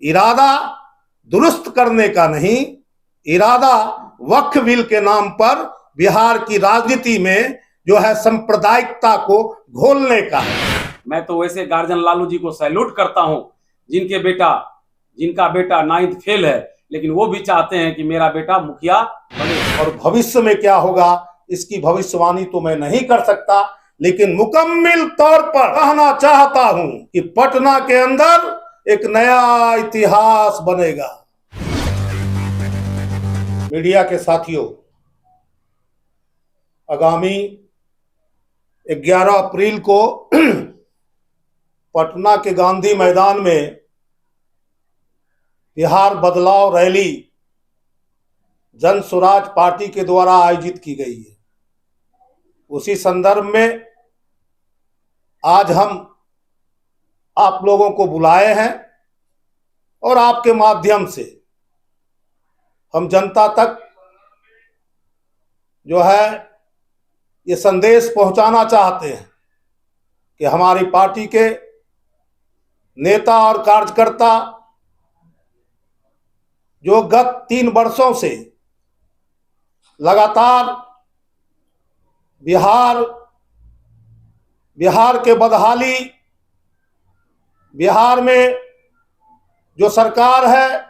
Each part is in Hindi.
इरादा दुरुस्त करने का नहीं, इरादा वक्फ बिल के नाम पर बिहार की राजनीति में जो है सांप्रदायिकता को घोलने का है। मैं तो वैसे गार्जियन लालू जी को सैल्यूट करता हूं, जिनका बेटा 9th फेल है, लेकिन वो भी चाहते हैं कि मेरा बेटा मुखिया बने। और भविष्य में क्या होगा इसकी भविष्यवाणी तो मैं नहीं कर सकता, लेकिन मुकम्मल तौर पर कहना चाहता हूं कि पटना के अंदर एक नया इतिहास बनेगा। मीडिया के साथियों, आगामी 11 अप्रैल को पटना के गांधी मैदान में बिहार बदलाव रैली जन स्वराज पार्टी के द्वारा आयोजित की गई है। उसी संदर्भ में आज हम आप लोगों को बुलाए हैं और आपके माध्यम से हम जनता तक जो है ये संदेश पहुंचाना चाहते हैं कि हमारी पार्टी के नेता और कार्यकर्ता जो गत 3 वर्षों से लगातार बिहार के बदहाली, बिहार में जो सरकार है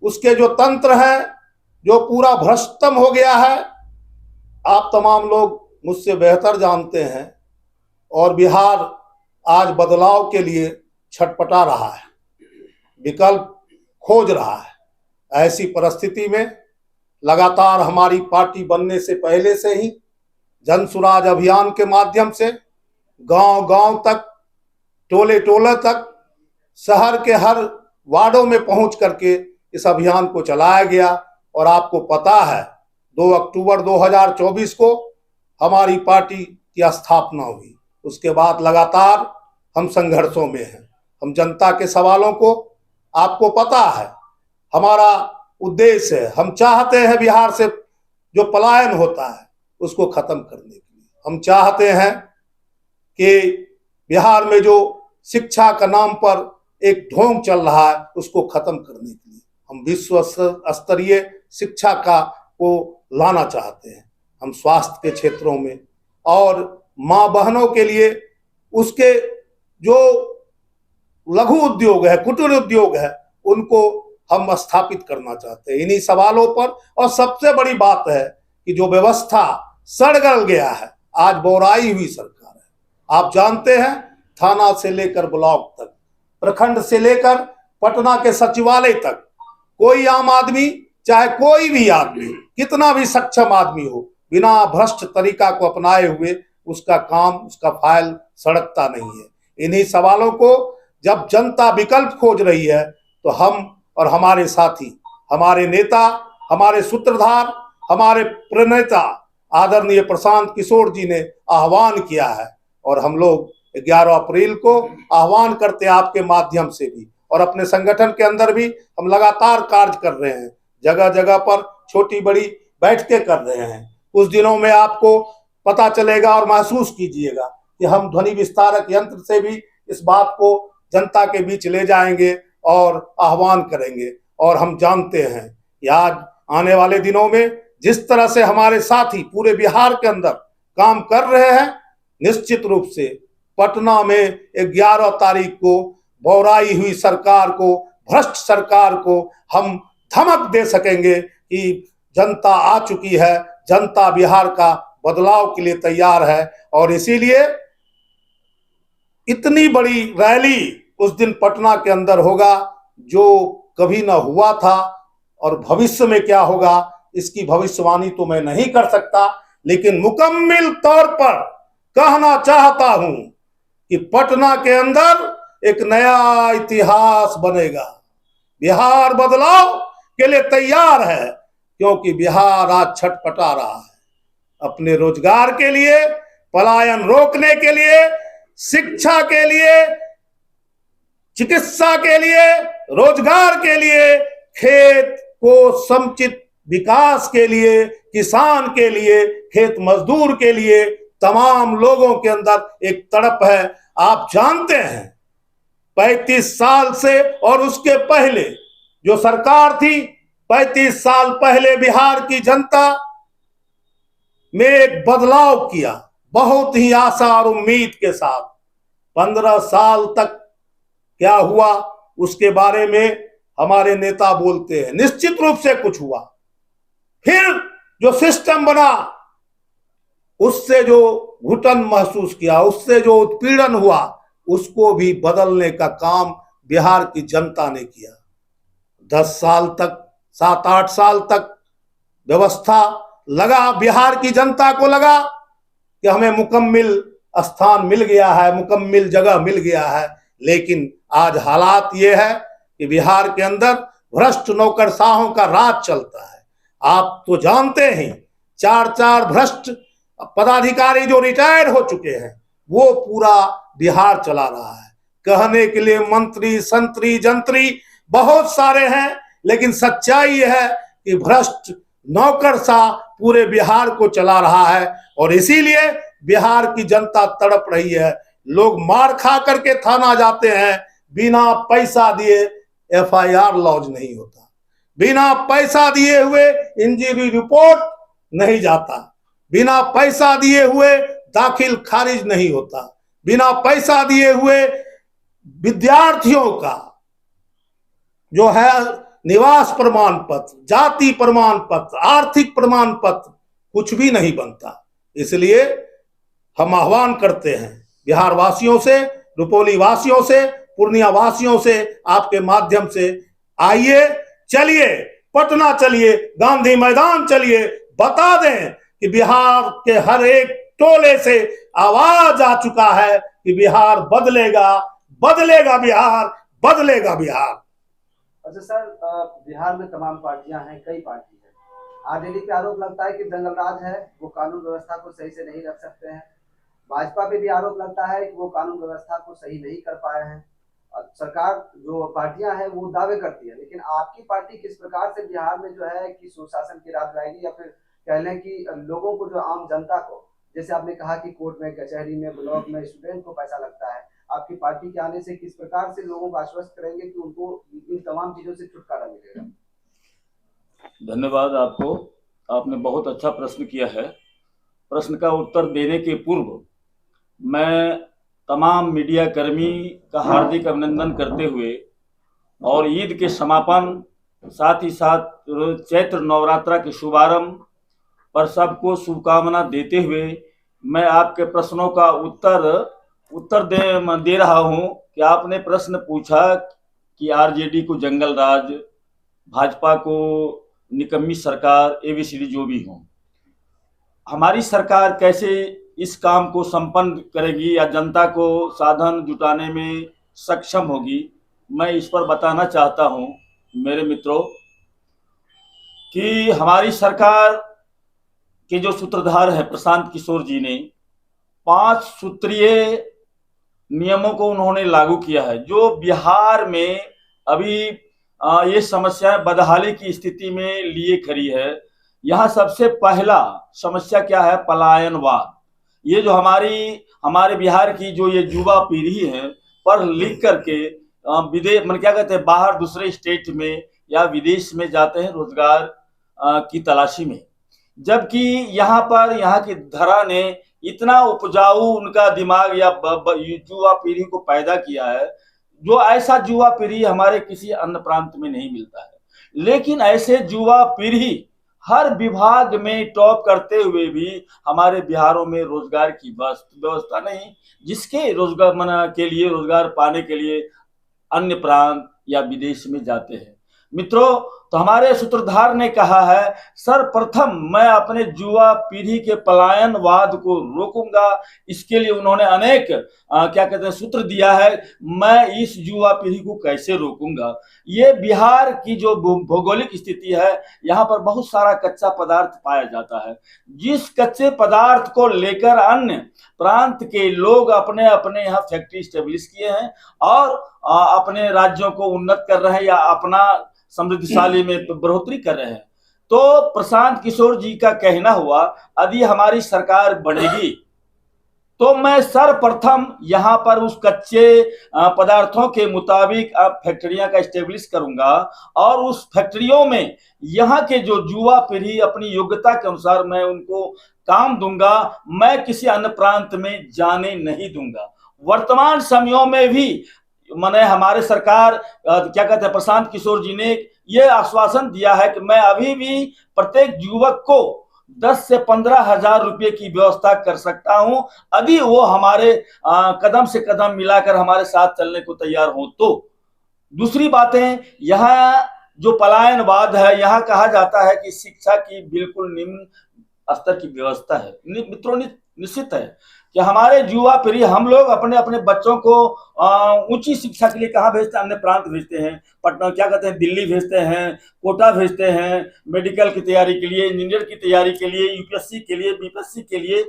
उसके जो तंत्र है जो पूरा भ्रष्टतम हो गया है, आप तमाम लोग मुझसे बेहतर जानते हैं। और बिहार आज बदलाव के लिए छटपटा रहा है, विकल्प खोज रहा है। ऐसी परिस्थिति में लगातार हमारी पार्टी बनने से पहले से ही जन स्वराज अभियान के माध्यम से गांव-गांव तक, टोले तक, शहर के हर वार्डों में पहुंच करके इस अभियान को चलाया गया। और आपको पता है 2 अक्टूबर 2024 को हमारी पार्टी की स्थापना हुई। उसके बाद लगातार हम संघर्षों में हैं। हम जनता के सवालों को, आपको पता है हमारा उद्देश्य है, हम चाहते हैं बिहार से जो पलायन होता है उसको खत्म करने के लिए। हम चाहते हैं कि बिहार में जो शिक्षा का नाम पर एक ढोंग चल रहा है उसको खत्म करने के लिए हम विश्व स्तरीय शिक्षा को लाना चाहते हैं। हम स्वास्थ्य के क्षेत्रों में और माँ बहनों के लिए उसके जो लघु उद्योग है, कुटीर उद्योग है, उनको हम स्थापित करना चाहते हैं। इन्हीं सवालों पर, और सबसे बड़ी बात है कि जो व्यवस्था सड़ गल गया है, आज बोराई हुई सरकार है। आप जानते हैं थाना से लेकर ब्लॉक तक, प्रखंड से लेकर पटना के सचिवालय तक, कोई आम आदमी, चाहे कोई भी आदमी, कितना भी सक्षम आदमी हो, बिना भ्रष्ट तरीका को अपनाए हुए उसका काम, उसका फाइल सड़कता नहीं है। इन्हीं सवालों को जब जनता विकल्प खोज रही है तो हम और हमारे साथी, हमारे नेता, हमारे सूत्रधार, हमारे प्रणेता आदरणीय प्रशांत किशोर जी ने आह्वान किया है। और हम लोग 11 अप्रैल को आह्वान करते हैं आपके माध्यम से भी, और अपने संगठन के अंदर भी हम लगातार कार्य कर रहे हैं। जगह जगह पर छोटी बड़ी बैठकें कर रहे हैं। कुछ दिनों में आपको पता चलेगा और महसूस कीजिएगा कि हम ध्वनि विस्तारक यंत्र से भी इस बात को जनता के बीच ले जाएंगे और आह्वान करेंगे। और हम जानते हैं कि आज आने वाले दिनों में जिस तरह से हमारे साथी पूरे बिहार के अंदर काम कर रहे हैं, निश्चित रूप से पटना में 11 तारीख को बोराई हुई सरकार को, भ्रष्ट सरकार को हम धमक दे सकेंगे कि जनता आ चुकी है, जनता बिहार का बदलाव के लिए तैयार है। और इसीलिए इतनी बड़ी रैली उस दिन पटना के अंदर होगा जो कभी ना हुआ था। और भविष्य में क्या होगा इसकी भविष्यवाणी तो मैं नहीं कर सकता, लेकिन मुकम्मल तौर पर कहना चाहता हूं कि पटना के अंदर एक नया इतिहास बनेगा। बिहार बदलाव के लिए तैयार है, क्योंकि बिहार आज छटपटा रहा है अपने रोजगार के लिए, पलायन रोकने के लिए, शिक्षा के लिए, चिकित्सा के लिए, रोजगार के लिए, खेत को समुचित विकास के लिए, किसान के लिए, खेत मजदूर के लिए, तमाम लोगों के अंदर एक तड़प है। आप जानते हैं 35 साल से और उसके पहले जो सरकार थी, 35 साल पहले बिहार की जनता में एक बदलाव किया, बहुत ही आशा और उम्मीद के साथ। 15 साल तक क्या हुआ उसके बारे में हमारे नेता बोलते हैं, निश्चित रूप से कुछ हुआ। फिर जो सिस्टम बना, उससे जो घुटन महसूस किया, उससे जो उत्पीड़न हुआ, उसको भी बदलने का काम बिहार की जनता ने किया। 10 साल तक, 7-8 साल तक व्यवस्था लगा, बिहार की जनता को लगा कि हमें मुकम्मिल स्थान मिल गया है, मुकम्मिल जगह मिल गया है। लेकिन आज हालात ये है कि बिहार के अंदर भ्रष्ट नौकरशाहों का राज चलता है। आप तो जानते हैं, 4 भ्रष्ट पदाधिकारी जो रिटायर हो चुके हैं, वो पूरा बिहार चला रहा है। कहने के लिए मंत्री, संतरी, जंत्री बहुत सारे हैं, लेकिन सच्चाई यह है कि भ्रष्ट नौकरशाह पूरे बिहार को चला रहा है। और इसीलिए बिहार की जनता तड़प रही है। लोग मार खा करके थाना जाते हैं, बिना पैसा दिए FIR लॉन्च नहीं होता, बिना पैसा दिए हुए इंजरी रिपोर्ट नहीं जाता, बिना पैसा दिए हुए दाखिल खारिज नहीं होता, बिना पैसा दिए हुए विद्यार्थियों का जो है निवास प्रमाण पत्र, जाति प्रमाण पत्र, आर्थिक प्रमाण पत्र कुछ भी नहीं बनता। इसलिए हम आह्वान करते हैं बिहार वासियों से, रुपौली वासियों से, पूर्णिया वासियों से, आपके माध्यम से, आइए, चलिए पटना, चलिए गांधी मैदान, चलिए बता दें कि बिहार के हर एक टोले से आवाज आ चुका है कि बिहार बदलेगा, बदलेगा बिहार, बदलेगा बिहार। अच्छा सर, बिहार में तमाम पार्टियां हैं, कई पार्टी है। आरजेडी पे आरोप लगता है कि दंगल राज है, वो कानून व्यवस्था को सही से नहीं रख सकते हैं। भाजपा पे भी आरोप लगता है कि वो कानून व्यवस्था को सही नहीं कर पाए हैं। सरकार जो पार्टियां हैं वो दावे करती है, लेकिन आपकी पार्टी किस प्रकार से बिहार में जो है कि सुशासन की राज लाएगी, या फिर कह लें कि लोगों को, जो आम जनता को, जैसे आपने कहा कि कोर्ट में, कचहरी में, ब्लॉक में स्टूडेंट को पैसा लगता है, आपकी पार्टी के आने से किस प्रकार से लोगों को आश्वस्त करेंगे कि उनको इन तमाम चीजों से छुटकारा मिलेगा? धन्यवाद आपको, आपने बहुत अच्छा प्रश्न किया है। प्रश्न का उत्तर देने के पूर्व मैं तमाम मीडिया कर्मी का हार्दिक अभिनंदन करते हुए और ईद के समापन, साथ ही साथ चैत्र नवरात्रा के शुभारंभ पर सबको शुभकामना देते हुए मैं आपके प्रश्नों का उत्तर दे रहा हूं कि आपने प्रश्न पूछा कि आरजेडी को जंगल राज, भाजपा को निकम्मी सरकार, ABCD जो भी हो, हमारी सरकार कैसे इस काम को संपन्न करेगी या जनता को साधन जुटाने में सक्षम होगी, मैं इस पर बताना चाहता हूं मेरे मित्रों कि हमारी सरकार के जो सूत्रधार है प्रशांत किशोर जी ने 5 सूत्रीय नियमों को उन्होंने लागू किया है, जो बिहार में अभी ये समस्याएं बदहाली की स्थिति में लिए खड़ी है। यहाँ सबसे पहला समस्या क्या है? पलायनवाद। ये जो हमारे बिहार की जो ये युवा पीढ़ी है, पढ़ लिख करके विदेश क्या कहते हैं, बाहर दूसरे स्टेट में या विदेश में जाते हैं रोजगार की तलाशी में, जबकि यहाँ की धरा ने इतना उपजाऊ उनका दिमाग या युवा पीढ़ी को पैदा किया है, जो ऐसा युवा पीढ़ी हमारे किसी अन्य प्रांत में नहीं मिलता है। लेकिन ऐसे युवा पीढ़ी हर विभाग में टॉप करते हुए भी हमारे बिहारों में रोजगार की व्यवस्था नहीं, जिसके रोजगार पाने के लिए अन्य प्रांत या विदेश में जाते हैं। मित्रों, तो हमारे सूत्रधार ने कहा है, सर्वप्रथम मैं अपने युवा पीढ़ी के पलायनवाद को रोकूंगा। इसके लिए उन्होंने अनेक सूत्र दिया है। मैं इस युवा पीढ़ी को कैसे रोकूंगा? ये बिहार की जो भौगोलिक स्थिति है, यहाँ पर बहुत सारा कच्चा पदार्थ पाया जाता है, जिस कच्चे पदार्थ को लेकर अन्य प्रांत के लोग अपने अपने यहाँ फैक्ट्री स्टेब्लिश किए हैं और अपने राज्यों को उन्नत कर रहे हैं या अपना समृद्धशाली में बढ़ोतरी कर रहे हैं। तो प्रशांत किशोर जी का कहना हुआ, यदि हमारी सरकार बढ़ेगी तो मैं सर्वप्रथम यहाँ पर उस कच्चे पदार्थों के मुताबिक अब फैक्ट्रियां का स्टेब्लिश करूंगा और उस फैक्ट्रियों में यहाँ के जो युवा पीढ़ी अपनी योग्यता के अनुसार मैं उनको काम दूंगा। मैं किसी अन्य प्रांत में जाने नहीं दूंगा। वर्तमान समयों में भी मैंने हमारे सरकार क्या कहते हैं प्रशांत किशोर जी ने ये आश्वासन दिया है कि मैं अभी भी प्रत्येक युवक को 10 से 15 हजार रुपये की व्यवस्था कर सकता हूं, यदि वो हमारे कदम से कदम मिलाकर हमारे साथ चलने को तैयार हो तो। दूसरी बातें, यहाँ जो पलायनवाद है, यहाँ कहा जाता है कि शिक्षा की बिल्कुल निम्न स्तर की व्यवस्था है। मित्रों, निश्चित है कि हमारे युवा पीढ़ी, हम लोग अपने अपने बच्चों को ऊंची शिक्षा के लिए कहाँ भेजते हैं? अन्य प्रांत भेजते हैं, पटना क्या कहते हैं, दिल्ली भेजते हैं, कोटा भेजते हैं, मेडिकल की तैयारी के लिए, इंजीनियर की तैयारी के लिए, यूपीएससी के लिए, बीपीएससी के लिए।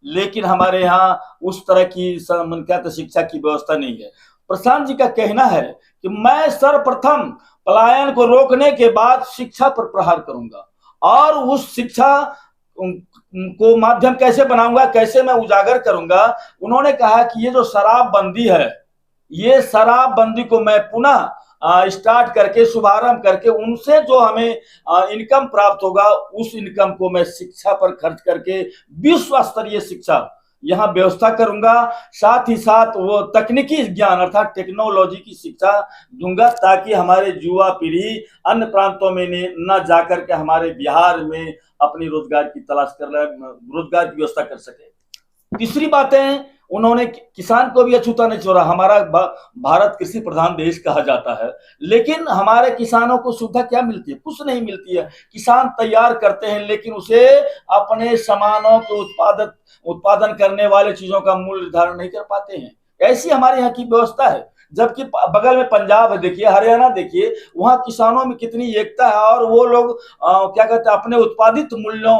लेकिन हमारे यहाँ उस तरह की शिक्षा की व्यवस्था नहीं है। प्रशांत जी का कहना है कि मैं सर्वप्रथम पलायन को रोकने के बाद शिक्षा पर प्रहार करूंगा और उस शिक्षा को माध्यम कैसे बनाऊंगा, कैसे मैं उजागर करूंगा। उन्होंने कहा कि ये जो शराबबंदी है, ये शराबबंदी को मैं पुनः स्टार्ट करके, शुभारंभ करके, उनसे जो हमें इनकम प्राप्त होगा, उस इनकम को मैं शिक्षा पर खर्च करके विश्व स्तरीय शिक्षा यहाँ व्यवस्था करूंगा। साथ ही साथ वो तकनीकी ज्ञान अर्थात टेक्नोलॉजी की शिक्षा दूंगा, ताकि हमारे युवा पीढ़ी अन्य प्रांतों में न जाकर के हमारे बिहार में अपनी रोजगार की तलाश कर रहे, रोजगार की व्यवस्था कर सके। तीसरी बातें, उन्होंने किसान को भी अछूता नहीं छोड़ा। हमारा भारत कृषि प्रधान देश कहा जाता है, लेकिन हमारे किसानों को सुविधा क्या मिलती है? कुछ नहीं मिलती है। किसान तैयार करते हैं, लेकिन उसे अपने सामानों के उत्पादन करने वाले चीजों का मूल्य निर्धारण नहीं कर पाते हैं। ऐसी हमारे यहाँ की व्यवस्था है। जबकि बगल में पंजाब है, देखिए, हरियाणा देखिए, वहां किसानों में कितनी एकता है और वो लोग क्या कहते हैं, अपने उत्पादित मूल्यों,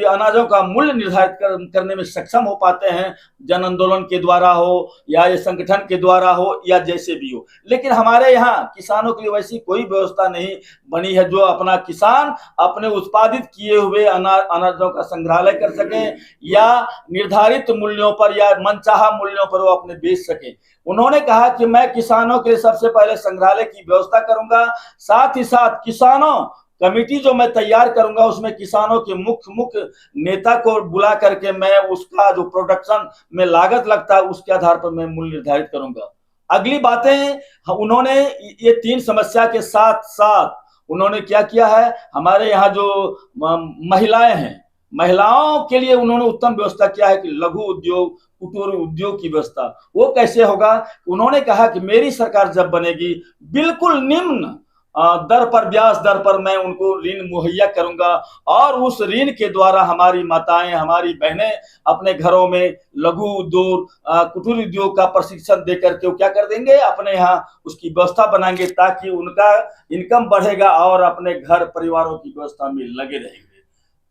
अनाजों का मूल्य निर्धारित करने में सक्षम हो पाते हैं, जन आंदोलन के द्वारा हो या ये संगठन के द्वारा हो या जैसे भी हो। लेकिन हमारे यहाँ किसानों के लिए वैसी कोई व्यवस्था नहीं बनी है जो अपना किसान अपने उत्पादित किए हुए अनाजों का संग्रहालय कर सके या निर्धारित मूल्यों पर या मनचाहा मूल्यों पर वो अपने बेच सके। उन्होंने कहा कि मैं किसानों के लिए सबसे पहले संग्रहालय की व्यवस्था करूंगा। साथ ही साथ किसानों कमेटी जो मैं तैयार करूंगा, उसमें किसानों के मुख्य नेता को बुला करके मैं उसका जो प्रोडक्शन में लागत लगता है उसके आधार पर मैं मूल्य निर्धारित करूंगा। अगली बातें, उन्होंने ये 3 समस्या के साथ साथ उन्होंने क्या किया है, हमारे यहाँ जो महिलाएं हैं, महिलाओं के लिए उन्होंने उत्तम व्यवस्था किया है कि लघु उद्योग, कुटीर उद्योग की व्यवस्था। वो कैसे होगा? उन्होंने कहा कि मेरी सरकार जब बनेगी, बिल्कुल निम्न दर पर, ब्याज दर पर मैं उनको ऋण मुहैया करूंगा और उस ऋण के द्वारा हमारी माताएं, हमारी बहनें अपने घरों में लघु उद्योग, कुटीर उद्योग का प्रशिक्षण देकर के वो क्या कर देंगे, अपने यहाँ उसकी व्यवस्था बनाएंगे, ताकि उनका इनकम बढ़ेगा और अपने घर परिवारों की व्यवस्था में लगे रहेंगे।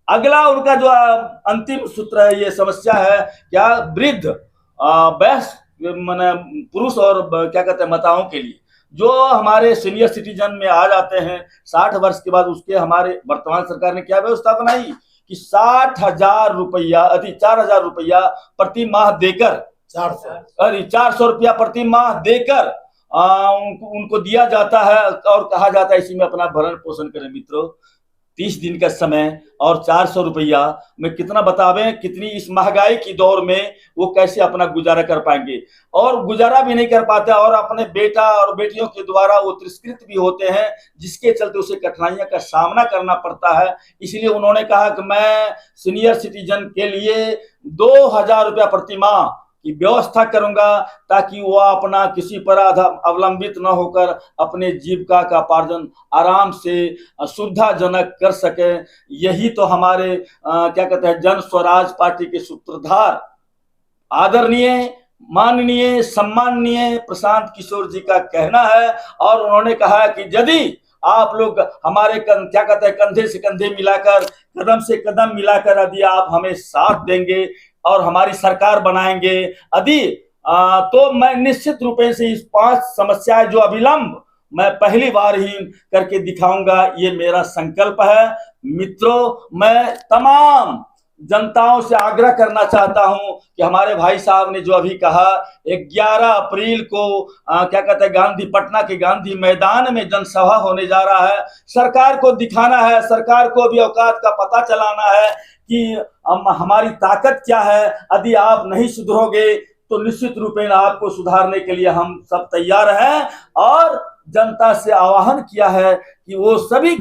अगला उनका जो अंतिम सूत्र है, ये समस्या है क्या, वृद्ध माने पुरुष और क्या कहते हैं माताओं के लिए, जो हमारे सीनियर सिटीजन में आ जाते हैं 60 वर्ष के बाद, उसके हमारे वर्तमान सरकार ने क्या व्यवस्था बनाई कि 60,000 रुपया, 4,000 रुपया प्रति माह देकर, 400 रुपया प्रति माह देकर उनको दिया जाता है और कहा जाता है इसी में अपना भरण पोषण करें। मित्रों, 30 दिन का समय और 400 रुपया में कितना, बतावें कितनी इस महंगाई की दौर में वो कैसे अपना गुजारा कर पाएंगे? और गुजारा भी नहीं कर पाते और अपने बेटा और बेटियों के द्वारा वो तिरस्कृत भी होते हैं, जिसके चलते उसे कठिनाइयों का सामना करना पड़ता है। इसलिए उन्होंने कहा कि मैं सीनियर सिटीजन के लिए 2,000 रुपया प्रति माह की व्यवस्था करूंगा, ताकि वो अपना किसी पर अवलंबित न होकर अपने जीविका का उपार्जन आराम से सुविधाजनक कर सके। यही तो हमारे क्या कहते हैं जन स्वराज पार्टी के सूत्रधार आदरणीय, माननीय, सम्माननीय प्रशांत किशोर जी का कहना है। और उन्होंने कहा कि यदि आप लोग हमारे क्या कहते हैं कंधे से कंधे मिलाकर, कदम से कदम मिलाकर यदि आप हमें साथ देंगे और हमारी सरकार बनाएंगे यदि, तो मैं निश्चित रूप से इस 5 समस्याएं जो अविलंब मैं पहली बार ही करके दिखाऊंगा, ये मेरा संकल्प है। मित्रों, मैं तमाम जनताओं से आग्रह करना चाहता हूं कि हमारे भाई साहब ने जो अभी कहा 11 अप्रैल को क्या कहते हैं गांधी पटना के गांधी मैदान में जनसभा होने जा रहा है। सरकार को दिखाना है, सरकार को भी औकात का पता चलाना है कि हमारी ताकत क्या है। यदि आप नहीं सुधरोगे तो निश्चित रूपेण आपको सुधारने के लिए हम सब तैयार हैं। और जनता से आह्वान किया है कि वो सभी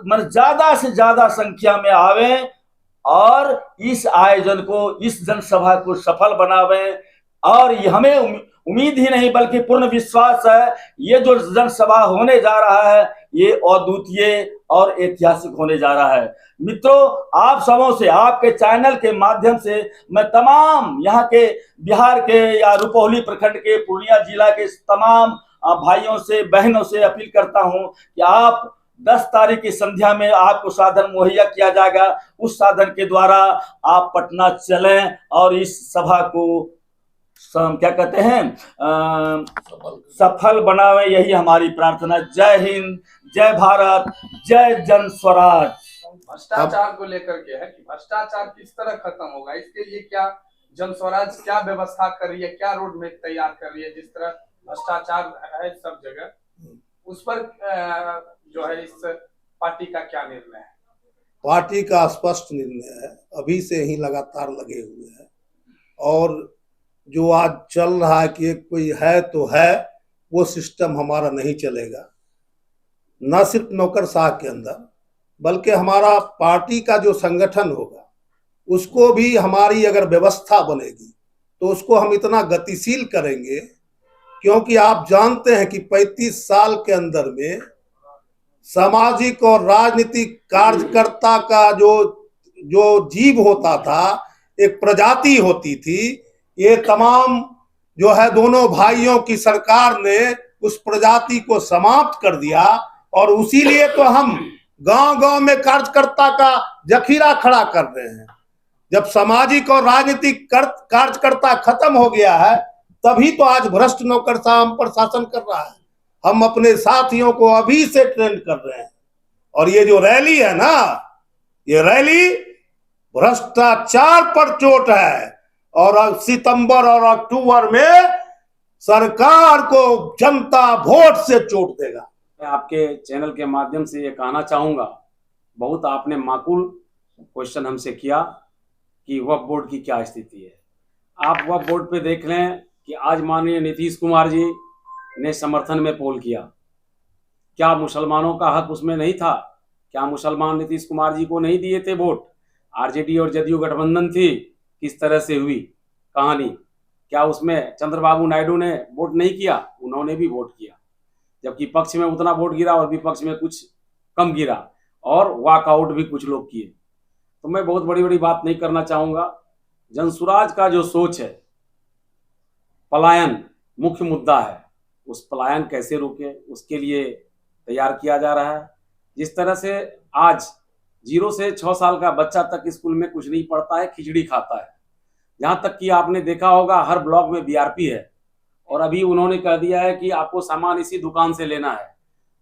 ज्यादा से ज्यादा संख्या में आवें और इस आयोजन को, इस जनसभा को सफल बनावें। और हमें उम्मीद ही नहीं बल्कि पूर्ण विश्वास है ये जो जनसभा होने जा रहा है ये अद्वितीय और ऐतिहासिक होने जा रहा है। मित्रों, आप सबों से, आपके चैनल के माध्यम से मैं तमाम यहाँ के बिहार के या रुपौली प्रखंड के, पूर्णिया जिला के तमाम भाइयों से, बहनों से अपील करता हूं कि आप 10 तारीख की संध्या में आपको साधन मुहैया किया जाएगा। उस साधन के द्वारा आप पटना चलें और इस सभा को क्या कहते हैं सफल बनावें, यही हमारी प्रार्थना। जय हिंद, जय भारत, जय जन स्वराज। भ्रष्टाचार को लेकर के है कि भ्रष्टाचार किस तरह खत्म होगा, इसके लिए क्या जन स्वराज क्या व्यवस्था कर रही है, क्या रोड मैप तैयार कर रही है। जिस तरह भ्रष्टाचार है सब जगह, उस पर जो है इस पार्टी का क्या निर्णय है? पार्टी का स्पष्ट निर्णय है, अभी से ही लगातार लगे हुए हैं। और जो आज चल रहा है कि कोई है तो है, वो सिस्टम हमारा नहीं चलेगा। न सिर्फ नौकरशाह के अंदर बल्कि हमारा पार्टी का जो संगठन होगा उसको भी हमारी अगर व्यवस्था बनेगी तो उसको हम इतना गतिशील करेंगे, क्योंकि आप जानते हैं कि 35 साल के अंदर में सामाजिक और राजनीतिक कार्यकर्ता का जो जीव होता था, एक प्रजाति होती थी, ये तमाम जो है दोनों भाइयों की सरकार ने उस प्रजाति को समाप्त कर दिया। और उसीलिए तो हम गांव-गांव में कार्यकर्ता का जखीरा खड़ा कर रहे हैं। जब सामाजिक और राजनीतिक कार्यकर्ता खत्म हो गया है, तभी तो आज भ्रष्ट नौकरशाह हम पर शासन कर रहा है। हम अपने साथियों को अभी से ट्रेंड कर रहे हैं। और ये जो रैली है ना, ये रैली भ्रष्टाचार पर चोट है। और सितंबर और अक्टूबर में सरकार को जनता वोट से चोट देगा। मैं आपके चैनल के माध्यम से ये कहना चाहूंगा, बहुत आपने माकूल क्वेश्चन हमसे किया कि वक्फ बोर्ड की क्या स्थिति है। आप वक्फ बोर्ड पे देख लें कि आज माननीय नीतीश कुमार जी ने समर्थन में पोल किया। क्या मुसलमानों का हक उसमें नहीं था? क्या मुसलमान नीतीश कुमार जी को नहीं दिए थे वोट? आरजेडी और जदयू गठबंधन थी, किस तरह से हुई कहानी? क्या उसमें चंद्रबाबू नायडू ने वोट नहीं किया? उन्होंने भी वोट किया, जबकि पक्ष में उतना वोट गिरा और विपक्ष में कुछ कम गिरा, और वॉकआउट भी कुछ लोग किए। तो मैं बहुत बड़ी बड़ी बात नहीं करना चाहूँगा। जनसुराज का जो सोच है, पलायन मुख्य मुद्दा है। उस पलायन कैसे रोके, उसके लिए तैयार किया जा रहा है। जिस तरह से आज 0 से 6 साल का बच्चा तक स्कूल में कुछ नहीं पढ़ता है, खिचड़ी खाता है। यहाँ तक कि आपने देखा होगा हर ब्लॉक में बीआरपी है, और अभी उन्होंने कह दिया है कि आपको सामान इसी दुकान से लेना है।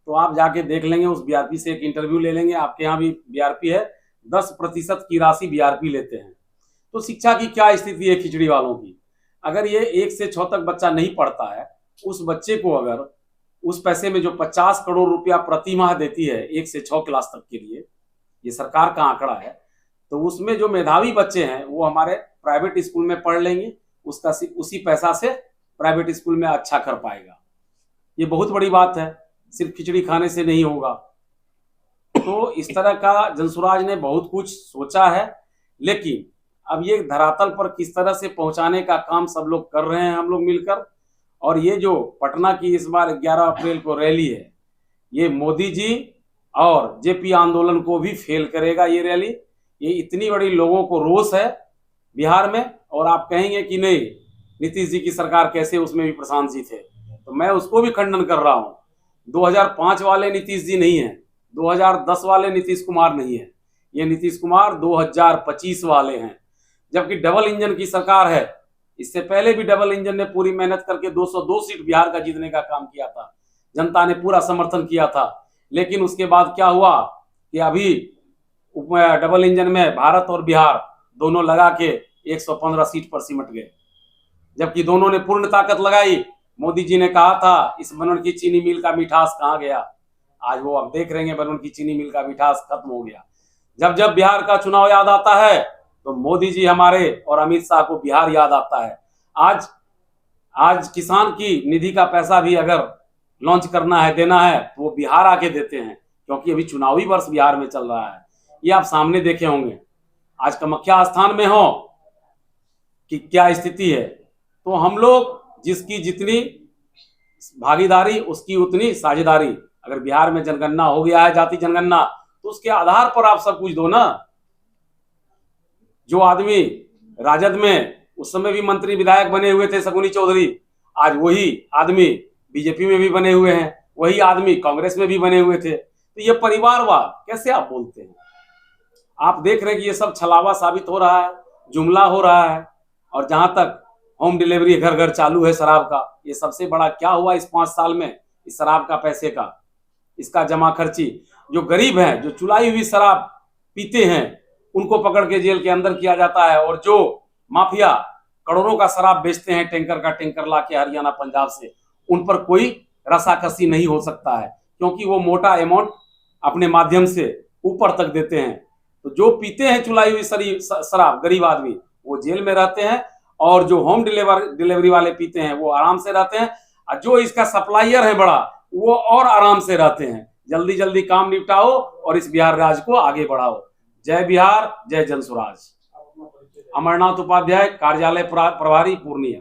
तो आप जाके देख लेंगे, उस बीआरपी से एक इंटरव्यू ले लेंगे। आपके यहाँ भी बीआरपी है, 10% की राशि बीआरपी लेते हैं। तो शिक्षा की क्या स्थिति है खिचड़ी वालों की? अगर ये 1 से 6 तक बच्चा नहीं पढ़ता है, उस बच्चे को अगर उस पैसे में जो 50 करोड़ रुपया प्रति माह देती है 1 से 6 क्लास तक के लिए, ये सरकार का आंकड़ा है, तो उसमें जो मेधावी बच्चे हैं वो हमारे प्राइवेट स्कूल में पढ़ लेंगे, उसका उसी पैसा से प्राइवेट स्कूल में अच्छा कर पाएगा। ये बहुत बड़ी बात है, सिर्फ खिचड़ी खाने से नहीं होगा। तो इस तरह का जनसुराज ने बहुत कुछ सोचा है, लेकिन अब ये धरातल पर किस तरह से पहुंचाने का काम सब लोग कर रहे हैं, हम लोग मिलकर। और ये जो पटना की इस बार 11 अप्रैल को रैली है, ये मोदी जी और जेपी आंदोलन को भी फेल करेगा ये रैली। ये इतनी बड़ी लोगों को रोष है बिहार में, और आप कहेंगे कि नहीं नीतीश जी की सरकार कैसे, उसमें भी प्रशांत जी थे, तो मैं उसको भी खंडन कर रहा हूँ। 2005 वाले नीतीश जी नहीं है, 2010 वाले नीतीश कुमार नहीं है, ये नीतीश कुमार 2025 वाले हैं। जबकि डबल इंजन की सरकार है, इससे पहले भी डबल इंजन ने पूरी मेहनत करके 202 सीट बिहार का जीतने का काम किया था, जनता ने पूरा समर्थन किया था। लेकिन उसके बाद क्या हुआ कि अभी डबल इंजन में भारत और बिहार दोनों लगा के 115 सीट पर सिमट गए, जबकि दोनों ने पूर्ण ताकत लगाई। मोदी जी ने कहा था इस बनन की चीनी मिल का मिठास कहाँ गया, आज वो अब देख रहे हैं बनन की चीनी मिल का मिठास खत्म हो गया। जब जब बिहार का चुनाव याद आता है तो मोदी जी हमारे और अमित शाह को बिहार याद आता है। आज किसान की निधि का पैसा भी अगर लॉन्च करना है, देना है, तो वो बिहार आके देते हैं, क्योंकि अभी चुनावी वर्ष बिहार में चल रहा है। ये आप सामने देखे होंगे। आज कामाख्या स्थान में हो कि क्या स्थिति है, तो हम लोग जिसकी जितनी भागीदारी उसकी उतनी साझेदारी। अगर बिहार में जनगणना हो गया है, जाति जनगणना, तो उसके आधार पर आप सब कुछ दो ना। जो आदमी राजद में उस समय भी मंत्री विधायक बने हुए थे, शकुनी चौधरी, आज वही आदमी बीजेपी में भी बने हुए हैं, वही आदमी कांग्रेस में भी बने हुए थे। तो ये परिवारवाद कैसे आप बोलते हैं? आप देख रहे हैं कि ये सब छलावा साबित हो रहा है, जुमला हो रहा है। और जहां तक होम डिलीवरी घर घर चालू है शराब का, ये सबसे बड़ा क्या हुआ इस 5 साल में, इस शराब का पैसे का, इसका जमा खर्ची। जो गरीब हैं, जो चुलाई हुई शराब पीते हैं, उनको पकड़ के जेल के अंदर किया जाता है। और जो माफिया करोड़ों का शराब बेचते हैं टैंकर का टैंकर लाके हरियाणा पंजाब से, उन पर कोई रसाकसी नहीं हो सकता है, क्योंकि वो मोटा अमाउंट अपने माध्यम से ऊपर तक देते हैं। तो जो पीते हैं चुलाई हुई शराब गरीब आदमी, वो जेल में रहते हैं, और जो होम डिलीवरी वाले पीते हैं वो आराम से रहते हैं। और जो इसका सप्लायर है बड़ा, वो और आराम से रहते हैं। जल्दी जल्दी काम निपटाओ और इस बिहार राज्य को आगे बढ़ाओ। जय बिहार, जय जन स्वराज। अमरनाथ उपाध्याय, कार्यालय प्रभारी, पूर्णिया।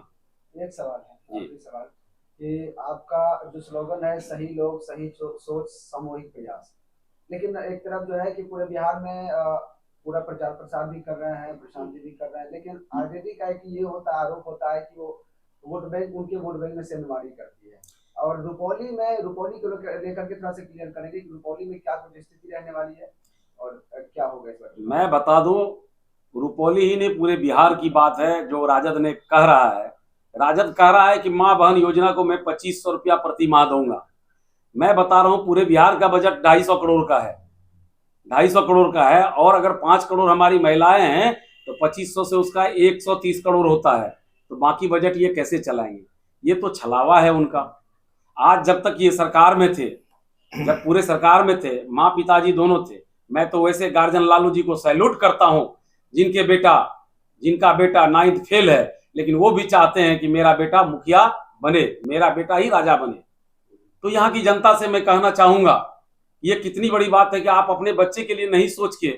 एक सवाल है, आखिरी सवाल, कि आपका जो स्लोगन है सही लोग सही सोच सामूहिक प्रयास, लेकिन एक तरफ जो है कि पूरे बिहार में पूरा प्रचार प्रसार भी कर रहे हैं, प्रशांत जी भी कर रहे हैं, लेकिन आरजेडी का एक ये आरोप होता है कि वो वोट बैंक, उनके वोट बैंक में सेंधमारी करती है। और रुपौली को लेकर के थोड़ा सा क्लियर करेंगे कि रुपौली में क्या कुछ स्थिति रहने वाली है और क्या होगा इस बार? मैं बता दूं, रुपौली ही नहीं पूरे बिहार की बात है जो राजद ने कह रहा है। राजद कह रहा है कि मां बहन योजना को मैं 2500 रुपया प्रति माह दूंगा। मैं बता रहा हूं पूरे बिहार का बजट 250 करोड़ का है, 250 करोड़ का है। और अगर 5 करोड़ हमारी महिलाएं हैं तो 2500 से उसका 130 करोड़ होता है। तो बाकी बजट ये कैसे चलाएंगे? ये तो छलावा है उनका। आज जब तक ये सरकार में थे, जब पूरे सरकार में थे, माँ पिताजी दोनों थे, मैं तो वैसे गार्जियन लालू जी को सैल्यूट करता हूं, जिनका बेटा 9th फेल है, लेकिन वो भी चाहते हैं कि मेरा बेटा मुखिया बने, मेरा बेटा ही राजा बने। तो यहाँ की जनता से मैं कहना चाहूंगा, ये कितनी बड़ी बात है कि आप अपने बच्चे के लिए नहीं सोच के,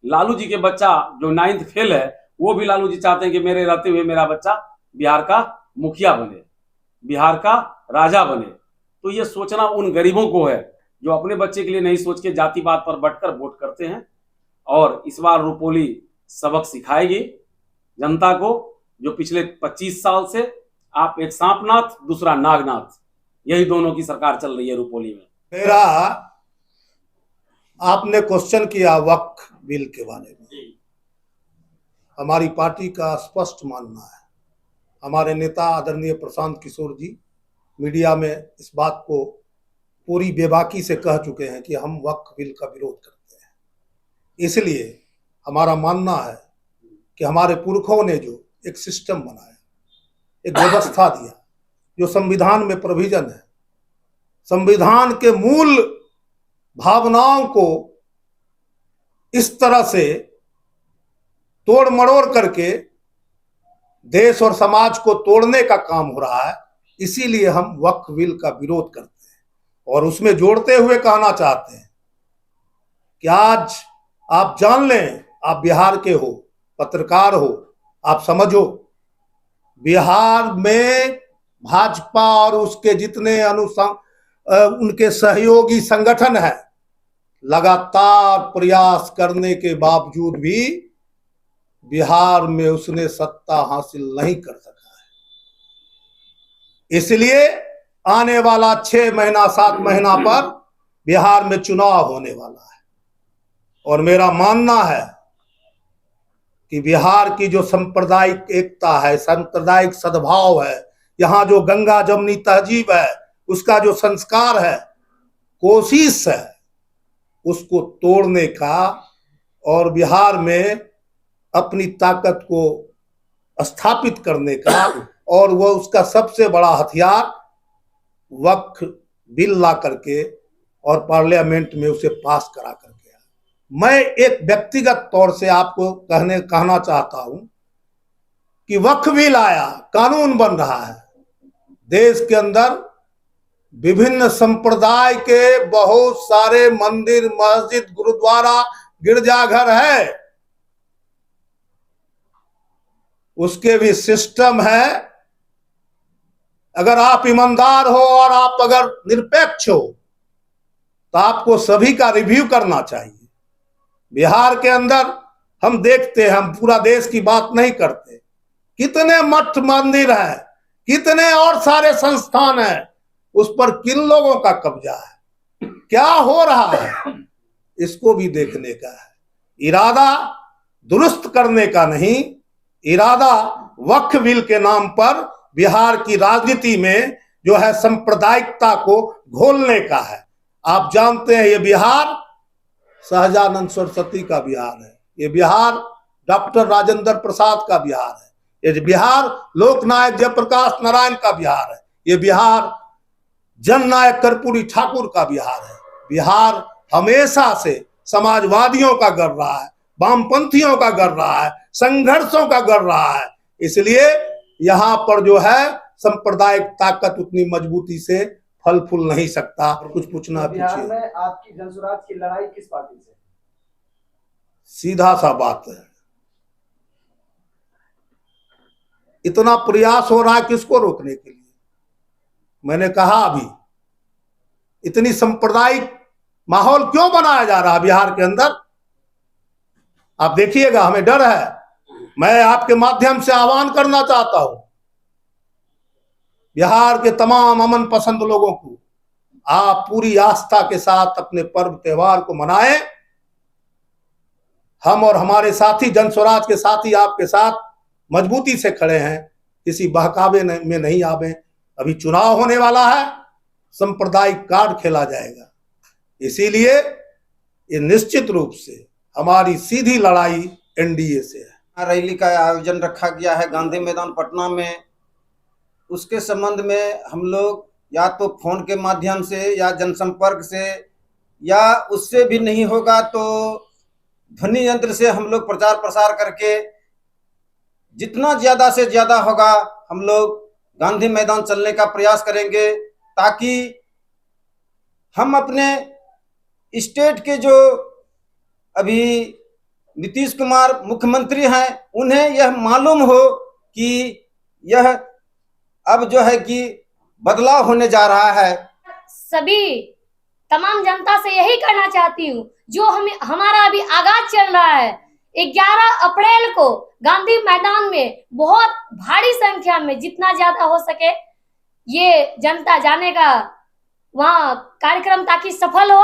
लालू जी के बच्चा जो 9th फेल है, वो भी लालू जी चाहते हैं कि मेरे रहते हुए मेरा बच्चा बिहार का मुखिया बने, बिहार का राजा बने। तो ये सोचना उन गरीबों को है जो अपने बच्चे के लिए नहीं सोच के जातिवाद पर बटकर वोट करते हैं। और इस बार रुपौली सबक सिखाएगी जनता को, जो पिछले 25 साल से आप एक सांपनाथ दूसरा नागनाथ, यही दोनों की सरकार चल रही है रुपौली में। मेरा आपने क्वेश्चन किया वक्फ बिल के बारे में, हमारी पार्टी का स्पष्ट मानना है। हमारे नेता आदरणीय प्रशांत किशोर जी मीडिया में इस बात को पूरी बेबाकी से कह चुके हैं कि हम वक्फ बिल का विरोध करते हैं। इसलिए हमारा मानना है कि हमारे पुरखों ने जो एक सिस्टम बनाया, एक व्यवस्था दिया, जो संविधान में प्रोविजन है, संविधान के मूल भावनाओं को इस तरह से तोड़ मरोड़ करके देश और समाज को तोड़ने का काम हो रहा है। इसीलिए हम वक्फ बिल का विरोध करते हैं। और उसमें जोड़ते हुए कहना चाहते हैं कि आज आप जान लें, आप बिहार के हो, पत्रकार हो, आप समझो, बिहार में भाजपा और उसके जितने उनके सहयोगी संगठन हैं, लगातार प्रयास करने के बावजूद भी बिहार में उसने सत्ता हासिल नहीं कर सका है। इसलिए आने वाला 6 महीना 7 महीना पर बिहार में चुनाव होने वाला है। और मेरा मानना है कि बिहार की जो सांप्रदायिक एकता है, सांप्रदायिक सद्भाव है, यहाँ जो गंगा जमुनी तहजीब है, उसका जो संस्कार है, कोशिश है उसको तोड़ने का, और बिहार में अपनी ताकत को स्थापित करने का, और वह उसका सबसे बड़ा हथियार वक्फ बिल ला करके और पार्लियामेंट में उसे पास करा करके आया। मैं एक व्यक्तिगत तौर से आपको कहना चाहता हूं कि वक्फ बिल आया, कानून बन रहा है, देश के अंदर विभिन्न संप्रदाय के बहुत सारे मंदिर, मस्जिद, गुरुद्वारा, गिरजाघर है, उसके भी सिस्टम है। अगर आप ईमानदार हो और आप अगर निरपेक्ष हो तो आपको सभी का रिव्यू करना चाहिए। बिहार के अंदर हम देखते हैं, हम पूरा देश की बात नहीं करते, कितने मठ मंदिर हैं, कितने और सारे संस्थान हैं, उस पर किन लोगों का कब्जा है, क्या हो रहा है, इसको भी देखने का है। इरादा दुरुस्त करने का नहीं, इरादा वक्फ बिल के नाम पर बिहार की राजनीति में जो है सांप्रदायिकता को घोलने का है। आप जानते हैं ये बिहार सहजानंद सरस्वती का बिहार है, ये बिहार डॉक्टर राजेंद्र प्रसाद का बिहार है, ये बिहार लोकनायक जयप्रकाश नारायण का बिहार है, ये बिहार जननायक कर्पूरी ठाकुर का बिहार है। बिहार हमेशा से समाजवादियों का गढ़ रहा है, वामपंथियों का गढ़ रहा है, संघर्षों का गढ़ रहा है। इसलिए यहाँ पर जो है सांप्रदायिक ताकत उतनी मजबूती से फल फूल नहीं सकता। कुछ पूछना बिहार पूछिए। में आपकी जनसुराज की लड़ाई किस पार्टी से? सीधा सा बात है, इतना प्रयास हो रहा है किसको रोकने के लिए। मैंने कहा अभी इतनी सांप्रदायिक माहौल क्यों बनाया जा रहा है बिहार के अंदर, आप देखिएगा, हमें डर है। मैं आपके माध्यम से आह्वान करना चाहता हूं बिहार के तमाम अमन पसंद लोगों को, आप पूरी आस्था के साथ अपने पर्व त्योहार को मनाएं। हम और हमारे साथी जनस्वराज के साथी आपके साथ मजबूती से खड़े हैं, किसी बहकावे में नहीं आवे। अभी चुनाव होने वाला है, सांप्रदायिक कार्ड खेला जाएगा, इसीलिए ये निश्चित रूप से हमारी सीधी लड़ाई एनडीए से है। रैली का आयोजन रखा गया है गांधी मैदान पटना में, उसके संबंध में हम लोग या तो फोन के माध्यम से या जनसंपर्क से, या उससे भी नहीं होगा तो ध्वनि यंत्र से हम लोग प्रचार प्रसार करके जितना ज्यादा से ज्यादा होगा हम लोग गांधी मैदान चलने का प्रयास करेंगे, ताकि हम अपने स्टेट के जो अभी नीतीश कुमार मुख्यमंत्री हैं उन्हें यह मालूम हो कि यह अब जो है कि बदलाव होने जा रहा है। सभी तमाम जनता से यही कहना चाहती हूँ, जो हमारा अभी आगाज चल रहा है 11 अप्रैल को गांधी मैदान में बहुत भारी संख्या में जितना ज्यादा हो सके ये जनता जाने का वहाँ कार्यक्रम ताकि सफल हो।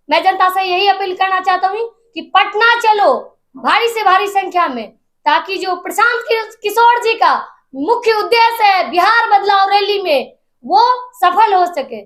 मैं जनता से यही अपील करना चाहता हूँ कि पटना चलो भारी से भारी संख्या में, ताकि जो प्रशांत किशोर जी का मुख्य उद्देश्य है बिहार बदलाव रैली में वो सफल हो सके।